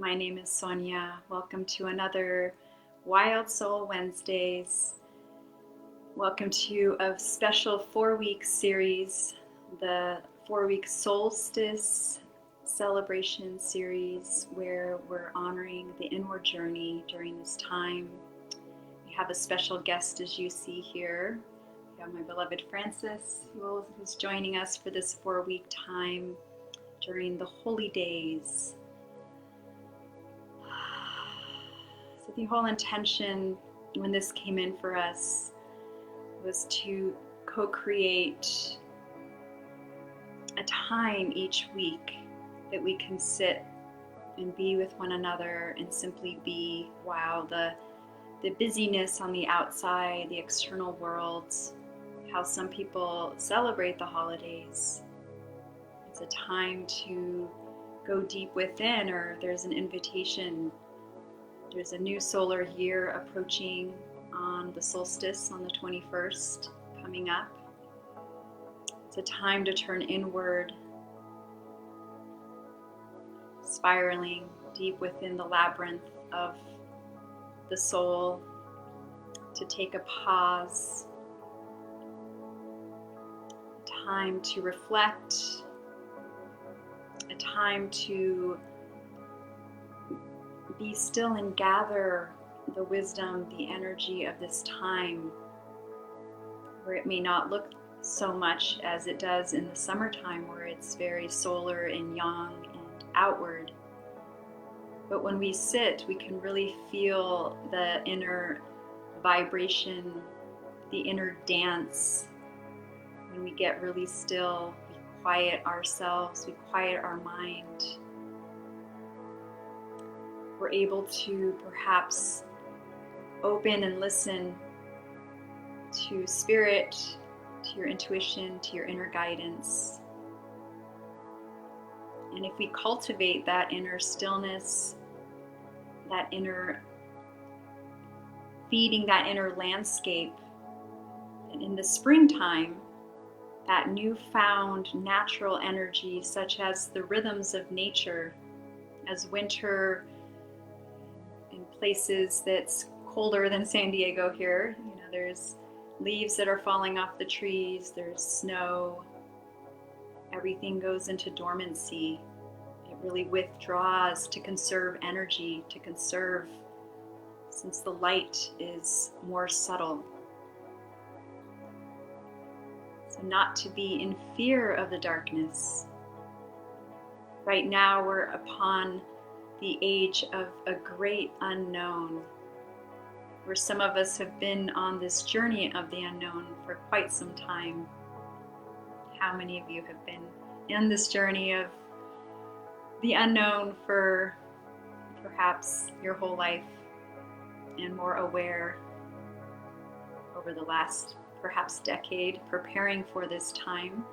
My name is Sonia. Welcome to another Wild Soul Wednesdays. Welcome to a special 4-week series, the 4-week solstice celebration series, where we're honoring the inward journey during this time. We have a special guest, as you see here. We have my beloved Francis, who's joining us for this 4-week time during the holy days. So the whole intention when this came in for us was to co-create a time each week that we can sit and be with one another and simply be, while the busyness on the outside, the external world, how some people celebrate the holidays. It's a time to go deep within, or there's an invitation. There's a new solar year approaching on the solstice on the 21st coming up. It's a time to turn inward, spiraling deep within the labyrinth of the soul, to take a pause, a time to reflect, a time to be still and gather the wisdom, the energy of this time, where it may not look so much as it does in the summertime, where it's very solar and yang and outward. But when we sit, we can really feel the inner vibration, the inner dance. When we get really still, we quiet ourselves, we quiet our mind. We're able to perhaps open and listen to spirit, to your intuition, to your inner guidance. And if we cultivate that inner stillness, that inner feeding, that inner landscape, and in the springtime, that newfound natural energy, such as the rhythms of nature, as winter in places that's colder than San Diego here, there's leaves that are falling off the trees, there's snow, everything goes into dormancy. It really withdraws to conserve energy, to conserve, since the light is more subtle. So not to be in fear of the darkness. Right now we're upon the age of a great unknown, where some of us have been on this journey of the unknown for quite some time. How many of you have been in this journey of the unknown for perhaps your whole life, and more aware over the last perhaps decade, preparing for this time?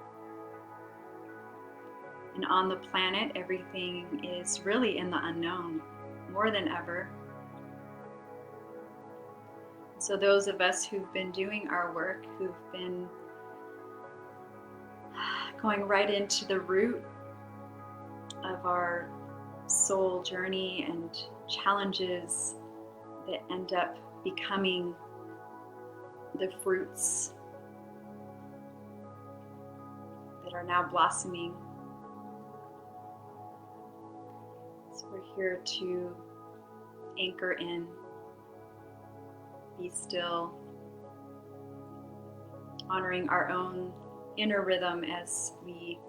And on the planet, everything is really in the unknown, more than ever. So those of us who've been doing our work, who've been going right into the root of our soul journey and challenges that end up becoming the fruits that are now blossoming. So we're here to anchor in, be still, honoring our own inner rhythm as we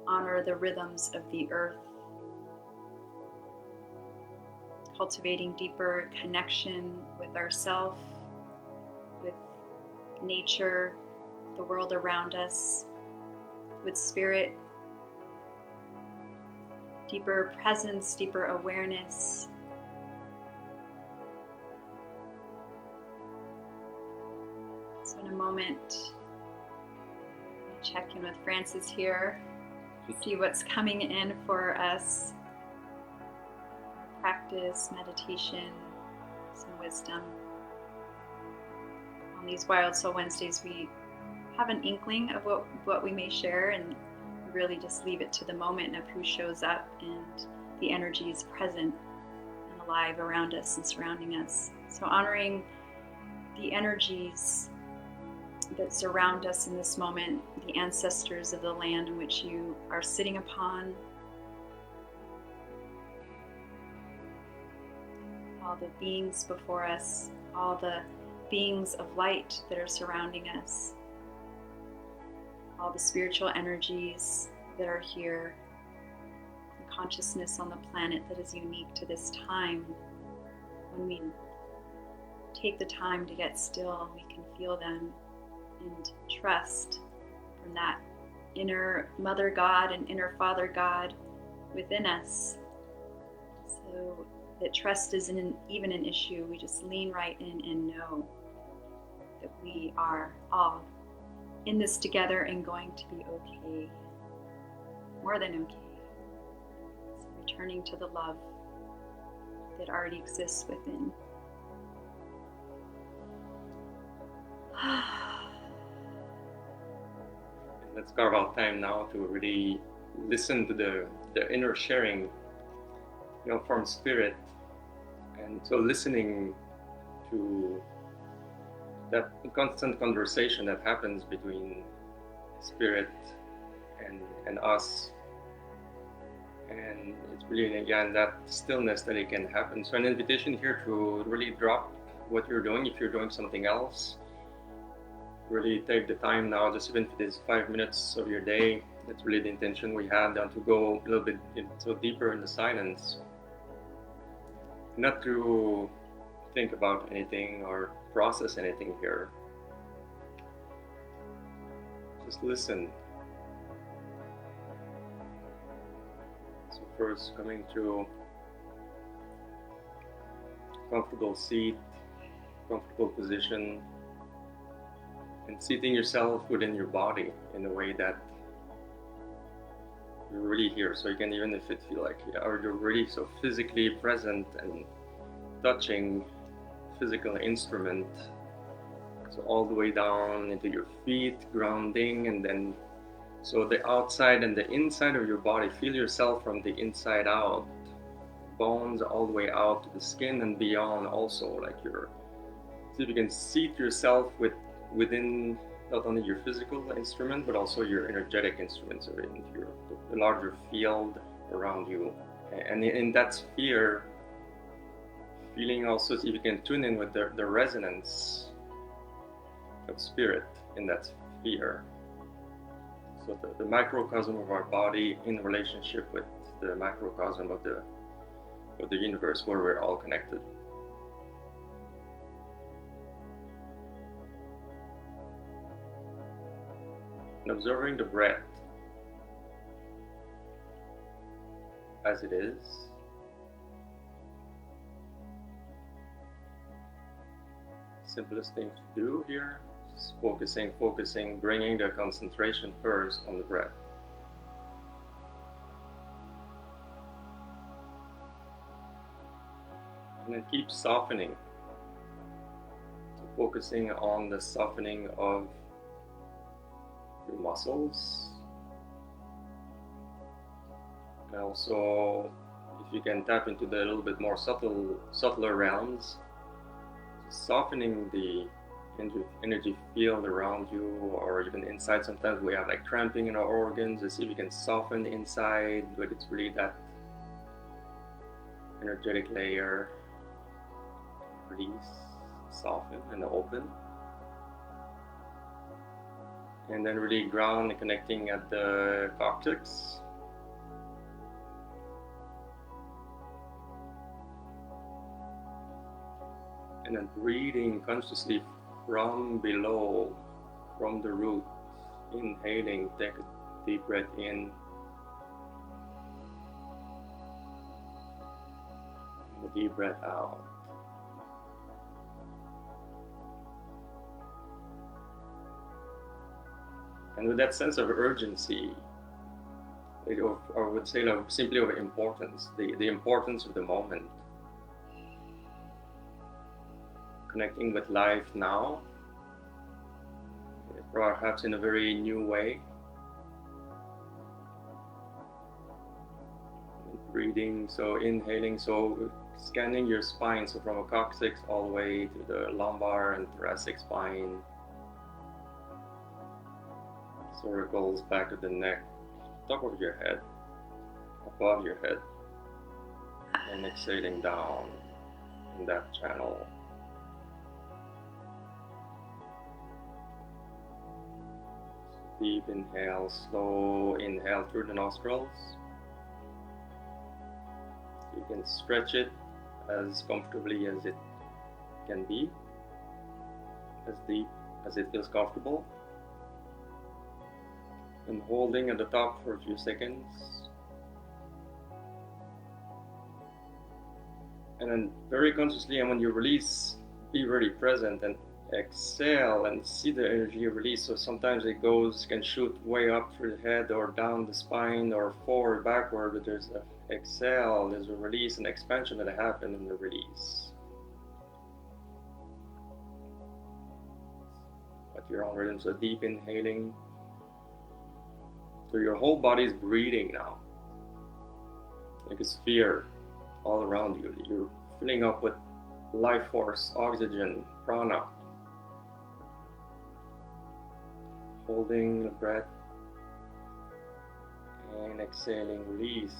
honor the rhythms of the earth, cultivating deeper connection with ourselves, with nature, the world around us, with spirit, deeper presence, deeper awareness. So in a moment, I'll check in with Francis here, see what's coming in for us. Practice, meditation, some wisdom. On these Wild Soul Wednesdays, we have an inkling of what we may share, and really just leave it to the moment of who shows up and the energies present and alive around us and surrounding us. So honoring the energies that surround us in this moment, the ancestors of the land in which you are sitting upon, all the beings before us, all the beings of light that are surrounding us, all the spiritual energies that are here, the consciousness on the planet that is unique to this time. When we take the time to get still, we can feel them and trust from that inner Mother God and inner Father God within us. So that trust isn't even an issue. We just lean right in and know that we are all in this together and going to be okay. More than okay. So returning to the love that already exists within. Let's carve out time now to really listen to the inner sharing, from spirit. And so listening to that constant conversation that happens between spirit and us. And it's really, again, that stillness that it can happen. So an invitation here to really drop what you're doing. If you're doing something else, really take the time now, just even if it is 5 minutes of your day. That's really the intention we have, then to go a little bit deeper in the silence. Not to think about anything or process anything here. Just listen. So first, coming to comfortable seat, comfortable position, and seating yourself within your body in a way that you're really here. So you can, even if it feel like you're really so physically present and touching physical instrument, so all the way down into your feet, grounding, and then so the outside and the inside of your body, feel yourself from the inside out, bones all the way out to the skin and beyond also, like see if you can seat yourself within not only your physical instrument, but also your energetic instruments, or in the larger field around you. And in that sphere, feeling also, see if you can tune in with the resonance of spirit in that sphere. So the microcosm of our body in relationship with the macrocosm of the universe, where we're all connected. And observing the breath as it is. Simplest thing to do here, just focusing, bringing the concentration first on the breath. And then keep softening. So focusing on the softening of your muscles. And also, if you can tap into the little bit more subtler realms, softening the energy field around you, or even inside. Sometimes we have like cramping in our organs. Just see if you can soften the inside, but it's really that energetic layer. Release, soften and open. And then really ground and connecting at the coccyx. And then breathing consciously from below, from the root. Inhaling, take a deep breath in. And a deep breath out. And with that sense of urgency, or I would say simply of importance, the importance of the moment. Connecting with life now, perhaps in a very new way. breathing, so inhaling, so scanning your spine, so from a coccyx all the way to the lumbar and thoracic spine, circles back to the neck, top of your head, above your head, and exhaling down in that channel. Deep inhale, slow inhale through the nostrils. You can stretch it as comfortably as it can be, as deep as it feels comfortable. And holding at the top for a few seconds. And then very consciously, and when you release, be very present and exhale and see the energy release. So sometimes it can shoot way up through the head or down the spine or forward, backward, but there's an exhale, there's a release and expansion that happens in the release. At your own rhythm, so deep inhaling. So your whole body is breathing now, like a sphere all around you. You're filling up with life force, oxygen, prana. Holding the breath and exhaling, release.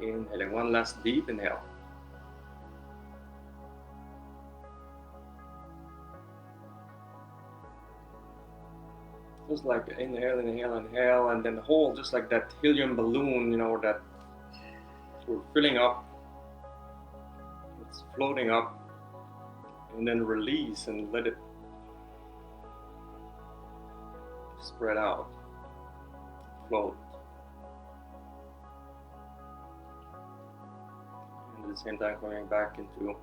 Inhaling, one last deep inhale. Just like inhale, inhale, inhale, and then hold, just like that helium balloon, that we're filling up, it's floating up, and then release and let it spread out, float. And at the same time coming back into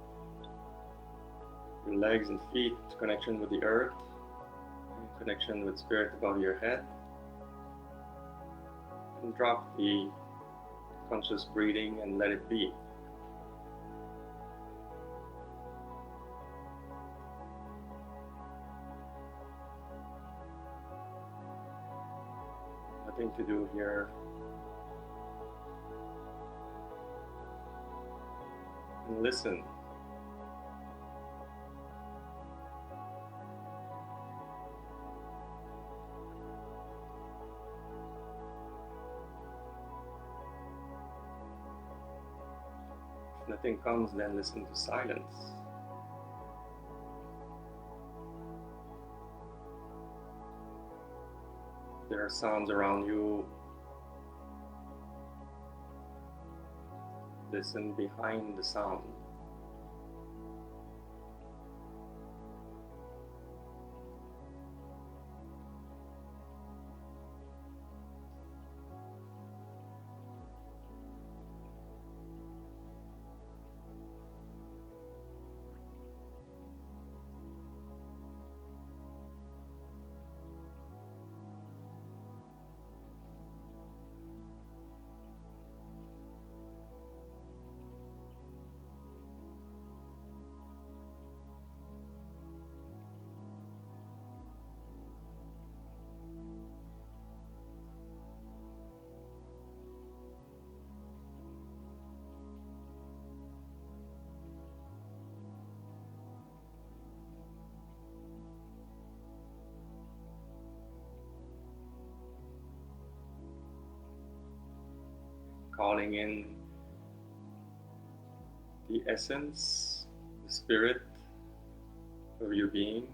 your legs and feet, connection with the earth, connection with spirit above your head, and drop the conscious breathing and let it be. Nothing to do here. And listen. If nothing comes, then listen to silence. There are sounds around you. Listen behind the sound. Calling in the essence, the spirit of your being.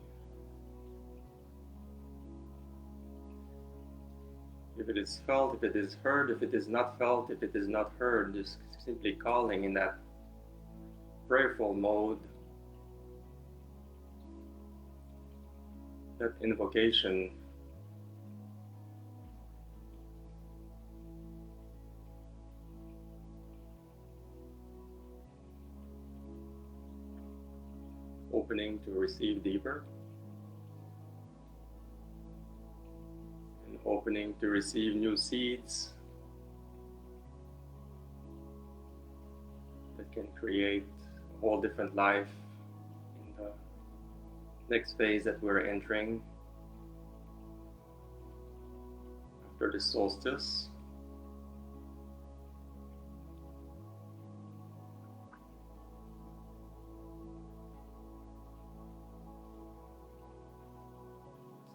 If it is felt, if it is heard, if it is not felt, if it is not heard, just simply calling in that prayerful mode, that invocation. Opening to receive deeper, and opening to receive new seeds that can create a whole different life in the next phase that we're entering after the solstice.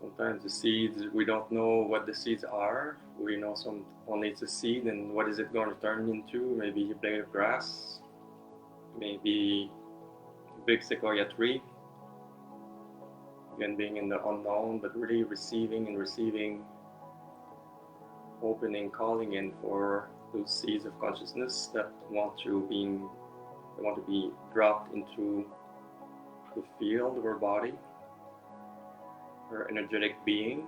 Sometimes the seeds, we don't know what the seeds are. We know only it's a seed, and what is it going to turn into? Maybe a blade of grass, maybe a big sequoia tree. Again, being in the unknown, but really receiving and receiving, opening, calling in for those seeds of consciousness that want to be dropped into the field of our body, our energetic being.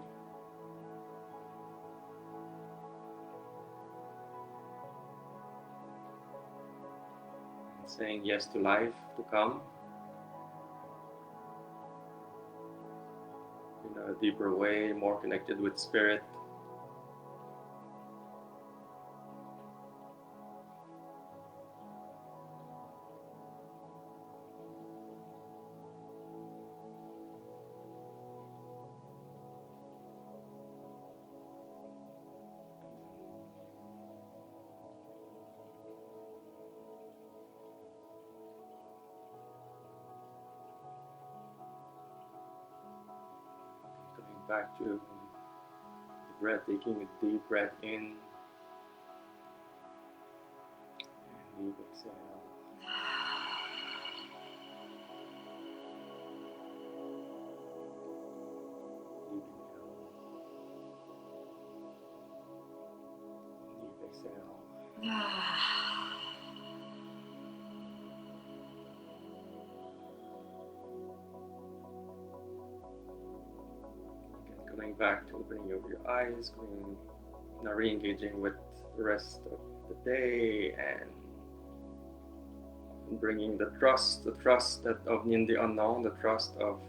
And saying yes to life to come in a deeper way, more connected with spirit. Back to the breath, taking a deep breath in and deep exhale. Deep inhale. Deep exhale. Coming back to opening over your eyes, now re-engaging with the rest of the day and bringing the trust that of in the unknown, the trust of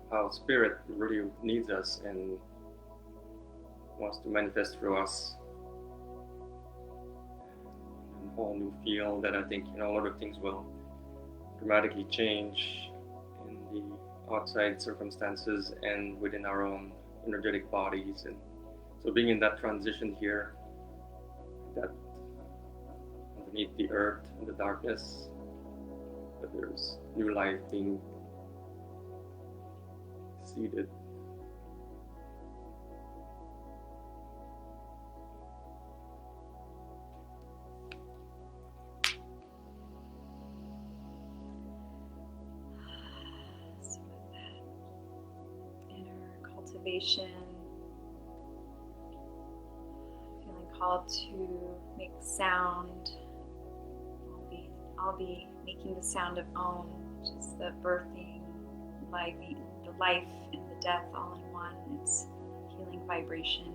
how spirit really needs us and wants to manifest through us. And a whole new field that I think a lot of things will dramatically change in the outside circumstances and within our own energetic bodies. And so being in that transition here, that underneath the earth and the darkness, that there's new life being seeded. Cultivation, feeling called to make sound. I'll be making the sound of Om, which is the birthing, the life and the death all in one. It's healing vibration.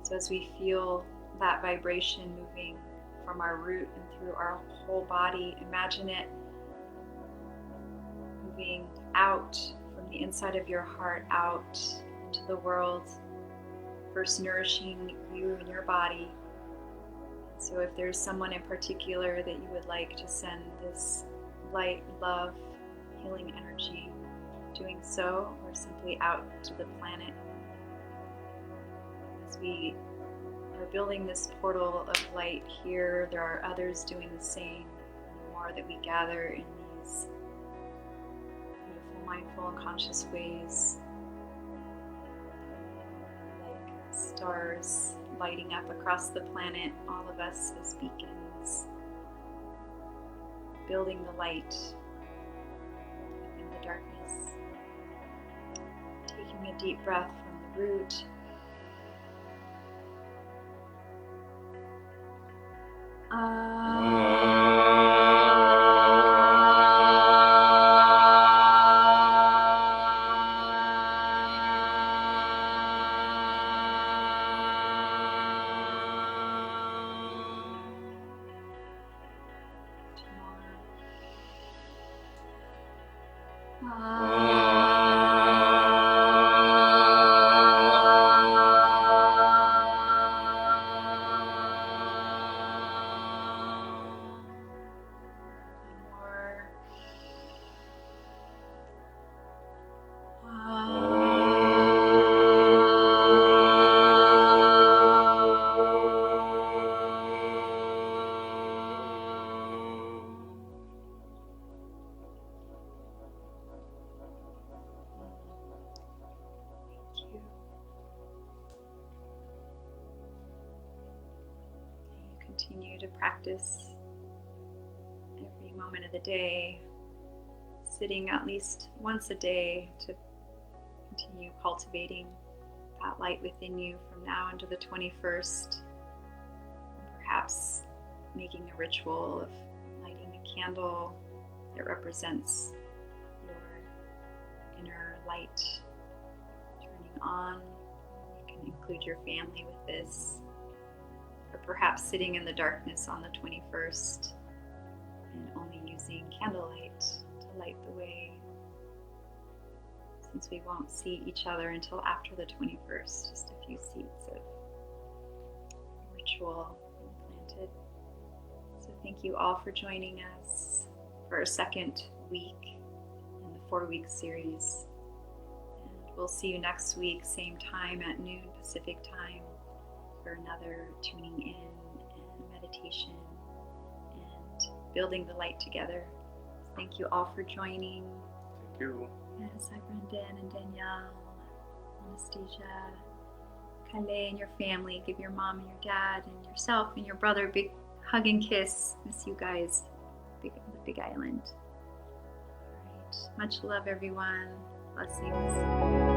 So as we feel that vibration moving from our root and through our whole body, imagine it moving out from the inside of your heart out into the world, first nourishing you and your body. So if there's someone in particular that you would like to send this light, love, healing energy, doing so, or simply out to the planet. As we are building this portal of light here, there are others doing the same. The more that we gather in these beautiful, mindful, and conscious ways, like stars lighting up across the planet, all of us as beacons, building the light in the darkness. Taking a deep breath from the root. continue to practice every moment of the day, sitting at least once a day to continue cultivating that light within you from now into the 21st. Perhaps making a ritual of lighting a candle that represents your inner light turning on. You can include your family with this, or perhaps sitting in the darkness on the 21st and only using candlelight to light the way, since we won't see each other until after the 21st, just a few seeds of ritual implanted. So thank you all for joining us for our second week in the 4-week series. And we'll see you next week, same time at noon Pacific time, for another tuning in and meditation and building the light together. So thank you all for joining. Thank you. Yes, hi Brendan and Danielle, Anastasia, Kale and your family. Give your mom and your dad and yourself and your brother a big hug and kiss. Miss you guys, the Big Island. All right, much love everyone. Blessings.